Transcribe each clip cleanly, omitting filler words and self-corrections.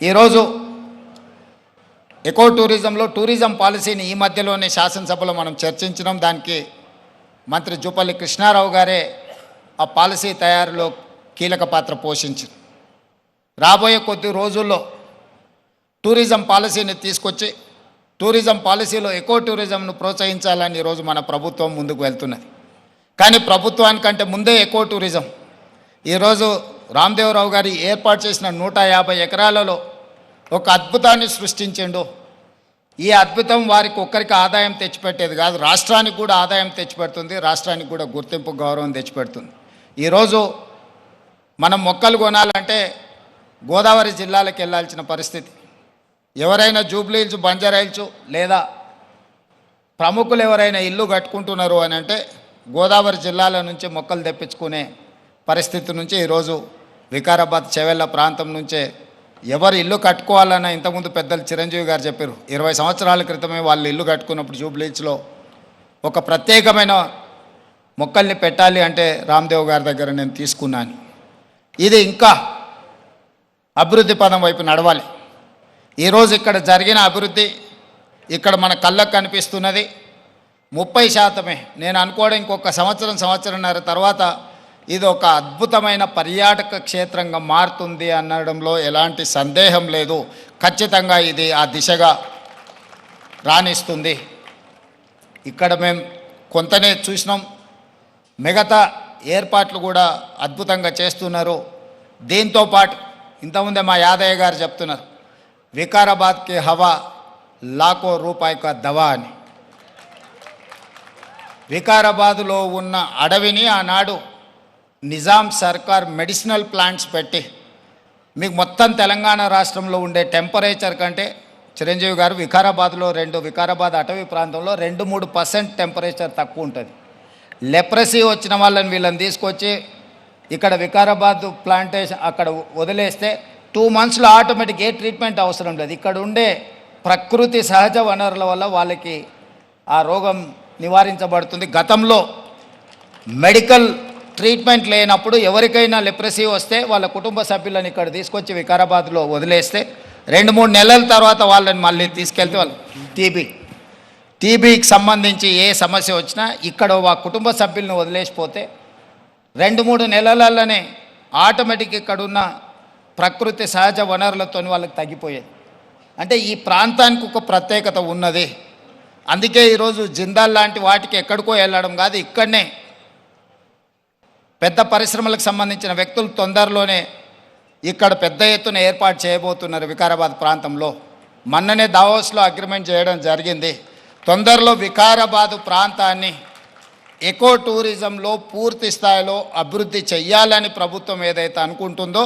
ఈరోజు echo టూరిజంలో tourism పాలసీని ఈ మధ్యలోనే శాసనసభలో మనం చర్చించడం, దానికి మంత్రి జూపల్లి కృష్ణారావు గారే ఆ పాలసీ తయారీలో కీలక పాత్ర పోషించారు. రాబోయే కొద్ది రోజుల్లో టూరిజం పాలసీని తీసుకొచ్చి టూరిజం పాలసీలో ఎకో టూరిజంను ప్రోత్సహించాలని ఈరోజు మన ప్రభుత్వం ముందుకు వెళ్తున్నది. కానీ ప్రభుత్వానికంటే ముందే ఎకో టూరిజం ఈరోజు రామదేవరావు గారి ఏర్పాటు చేసిన 150 ఎకరాలలో ఒక అద్భుతాన్ని సృష్టించిండు. ఈ అద్భుతం వారికి ఒక్కరికి ఆదాయం తెచ్చిపెట్టేది కాదు, రాష్ట్రానికి కూడా ఆదాయం తెచ్చిపెడుతుంది, రాష్ట్రానికి కూడా గుర్తింపు గౌరవం తెచ్చిపెడుతుంది. ఈరోజు మనం మొక్కలు కొనాలంటే గోదావరి జిల్లాలకు వెళ్ళాల్సిన పరిస్థితి. ఎవరైనా జూబ్లీ హిల్స్, బంజారా హిల్స్ లేదా ప్రముఖులు ఎవరైనా ఇల్లు కట్టుకుంటున్నారు అని అంటే గోదావరి జిల్లాల నుంచి మొక్కలు తెప్పించుకునే పరిస్థితి నుంచి ఈరోజు వికారాబాద్ చెవెళ్ళ ప్రాంతం నుంచే ఎవరు ఇల్లు కట్టుకోవాలన్న ఇంతకుముందు పెద్దలు చిరంజీవి గారు చెప్పారు. 20 సంవత్సరాల క్రితమే వాళ్ళు ఇల్లు కట్టుకున్నప్పుడు జూబ్లీ హిల్స్లో ఒక ప్రత్యేకమైన మొక్కల్ని పెట్టాలి అంటే రామ్దేవ్ గారి దగ్గర నేను తీసుకున్నాను. ఇది ఇంకా అభివృద్ధి పదం వైపు నడవాలి. ఈరోజు ఇక్కడ జరిగిన అభివృద్ధి ఇక్కడ మన కళ్ళకు కనిపిస్తున్నది 30%. నేను అనుకోవడం ఇంకొక సంవత్సరంన్నర తర్వాత ఇది ఒక అద్భుతమైన పర్యాటక క్షేత్రంగా మారుతుంది అనడంలో ఎలాంటి సందేహం లేదు. ఖచ్చితంగా ఇది ఆ దిశగా రాణిస్తుంది. ఇక్కడ మేము కొంతనే చూసినాం, మిగతా ఏర్పాట్లు కూడా అద్భుతంగా చేస్తున్నారు. దీంతో పాటు ఇంతకుముందే మా యాదయ్య గారు చెప్తున్నారు, వికారాబాద్కి హవా లాఖో రూపాయి కా దవా అని. వికారాబాదులో ఉన్న అడవిని ఆనాడు నిజాం సర్కార్ మెడిసినల్ ప్లాంట్స్ పెట్టి మీకు మొత్తం తెలంగాణ రాష్ట్రంలో ఉండే టెంపరేచర్ కంటే చిరంజీవి గారు వికారాబాద్ అటవీ ప్రాంతంలో 2-3% టెంపరేచర్ తక్కువ ఉంటుంది. లెప్రసీ వచ్చిన వీళ్ళని తీసుకొచ్చి ఇక్కడ వికారాబాద్ ప్లాంటేషన్ అక్కడ వదిలేస్తే 2 monthsలో ఆటోమేటిక్ ఏ ట్రీట్మెంట్ అవసరం లేదు. ఇక్కడ ఉండే ప్రకృతి సహజ వనరుల వల్ల వాళ్ళకి ఆ రోగం నివారించబడుతుంది. గతంలో మెడికల్ ట్రీట్మెంట్ లేనప్పుడు ఎవరికైనా లెప్రసీ వస్తే వాళ్ళ కుటుంబ సభ్యులను ఇక్కడ తీసుకొచ్చి వికారాబాద్లో వదిలేస్తే 2-3 నెలల తర్వాత వాళ్ళని మళ్ళీ తీసుకెళ్తే వాళ్ళు టీబీకి సంబంధించి ఏ సమస్య వచ్చినా ఇక్కడ కుటుంబ సభ్యులను వదిలేసిపోతే 2-3 నెలలలోనే ఆటోమేటిక్ ఇక్కడున్న ప్రకృతి సహజ వనరులతో వాళ్ళకి తగ్గిపోయేది. అంటే ఈ ప్రాంతానికి ఒక ప్రత్యేకత ఉన్నది. అందుకే ఈరోజు జిందాల్ లాంటి వాటికి ఎక్కడికో వెళ్ళడం కాదు, ఇక్కడనే పెద్ద పరిశ్రమలకు సంబంధించిన వ్యక్తులు తొందరలోనే ఇక్కడ పెద్ద ఎత్తున ఏర్పాటు చేయబోతున్నారు వికారాబాద్ ప్రాంతంలో. మొన్ననే దావోస్లో అగ్రిమెంట్ చేయడం జరిగింది. తొందరలో వికారాబాద్ ప్రాంతాన్ని ఎకో టూరిజంలో పూర్తి స్థాయిలో అభివృద్ధి చెయ్యాలని ప్రభుత్వం ఏదైతే అనుకుంటుందో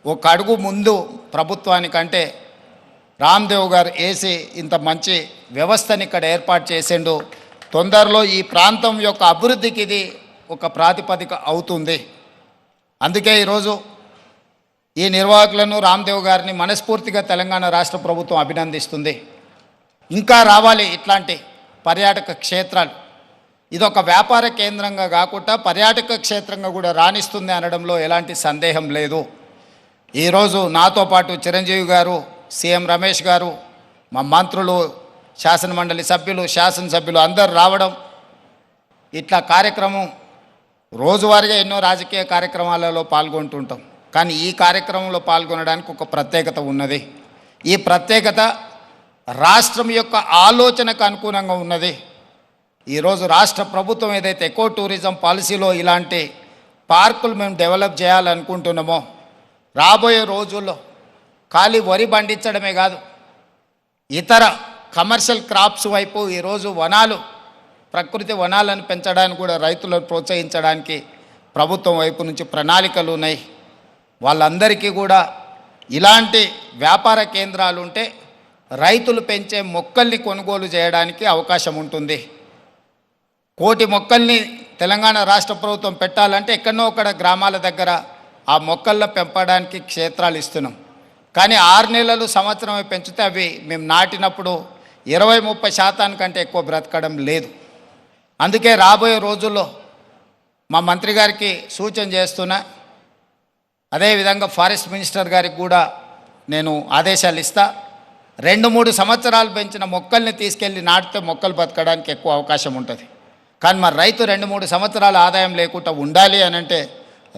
ఒక అడుగు ముందు ప్రభుత్వానికంటే రామ్దేవ్ గారు వేసి ఇంత మంచి వ్యవస్థని ఇక్కడ ఏర్పాటు చేసిండు. తొందరలో ఈ ప్రాంతం యొక్క అభివృద్ధికి ఇది ఒక ప్రాతిపదిక అవుతుంది. అందుకే ఈరోజు ఈ నిర్వాహకులను రామ్దేవ్ గారిని మనస్ఫూర్తిగా తెలంగాణ రాష్ట్ర ప్రభుత్వం అభినందిస్తుంది. ఇంకా రావాలి ఇట్లాంటి పర్యాటక క్షేత్రాలు. ఇదొక వ్యాపార కేంద్రంగా కాకుండా పర్యాటక క్షేత్రంగా కూడా రాణిస్తుంది అనడంలో ఎలాంటి సందేహం లేదు. ఈరోజు నాతో పాటు చిరంజీవి గారు, సీఎం రమేష్ గారు, మా మంత్రులు, శాసనమండలి సభ్యులు, శాసనసభ్యులు అందరూ రావడం, ఇట్లా కార్యక్రమం రోజువారీగా ఎన్నో రాజకీయ కార్యక్రమాలలో పాల్గొంటుంటాం. కానీ ఈ కార్యక్రమంలో పాల్గొనడానికి ఒక ప్రత్యేకత ఉన్నది. ఈ ప్రత్యేకత రాష్ట్రం యొక్క ఆలోచనకు అనుగుణంగా ఉన్నది. ఈరోజు రాష్ట్ర ప్రభుత్వం ఏదైతే ఎకో టూరిజం పాలసీలో ఇలాంటి పార్కులు మేము డెవలప్ చేయాలనుకుంటున్నామో రాబోయే రోజుల్లో ఖాళీ వరి పండించడమే కాదు, ఇతర కమర్షియల్ క్రాప్స్ వైపు ఈరోజు ప్రకృతి వనాలను పెంచడానికి కూడా రైతులను ప్రోత్సహించడానికి ప్రభుత్వం వైపు నుంచి ప్రణాళికలు ఉన్నాయి. వాళ్ళందరికీ కూడా ఇలాంటి వ్యాపార కేంద్రాలు ఉంటే రైతులు పెంచే మొక్కల్ని కొనుగోలు చేయడానికి అవకాశం ఉంటుంది. 1 కోటి మొక్కల్ని తెలంగాణ రాష్ట్ర ప్రభుత్వం పెట్టాలంటే ఎక్కడో ఒకడ గ్రామాల దగ్గర ఆ మొక్కలను పెంపడానికి క్షేత్రాలు ఇస్తున్నాం. కానీ 6 నెలలు సంవత్సరమే పెంచితే అవి మేము నాటినప్పుడు 20-30% కంటే ఎక్కువ బ్రతకడం లేదు. అందుకే రాబోయే రోజుల్లో మా మంత్రి గారికి సూచన చేస్తున్నా, అదేవిధంగా ఫారెస్ట్ మినిస్టర్ గారికి కూడా నేను ఆదేశాలు ఇస్తా. 2-3 సంవత్సరాలు పెంచిన మొక్కల్ని తీసుకెళ్ళి నాటితే మొక్కలు బతకడానికి ఎక్కువ అవకాశం ఉంటుంది. కానీ మరి రైతు 2-3 సంవత్సరాల ఆదాయం లేకుండా ఉండాలి అని అంటే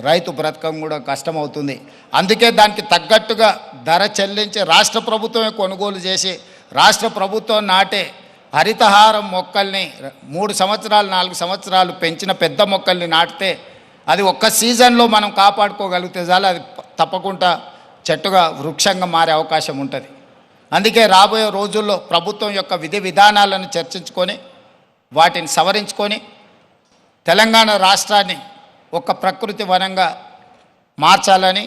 రైతు బ్రతకం కూడా కష్టమవుతుంది. అందుకే దానికి తగ్గట్టుగా ధర చెల్లించి రాష్ట్ర ప్రభుత్వమే కొనుగోలు చేసి రాష్ట్ర ప్రభుత్వం నాటే హరితహారం మొక్కల్ని 3 సంవత్సరాలు 4 సంవత్సరాలు పెంచిన పెద్ద మొక్కల్ని నాటితే అది ఒక్క సీజన్లో మనం కాపాడుకోగలిగితే చాలు, అది తప్పకుండా చెట్టుగా వృక్షంగా మారే అవకాశం ఉంటుంది. అందుకే రాబోయే రోజుల్లో ప్రభుత్వం యొక్క విధి విధానాలను చర్చించుకొని వాటిని సవరించుకొని తెలంగాణ రాష్ట్రాన్ని ఒక ప్రకృతి వనంగా మార్చాలని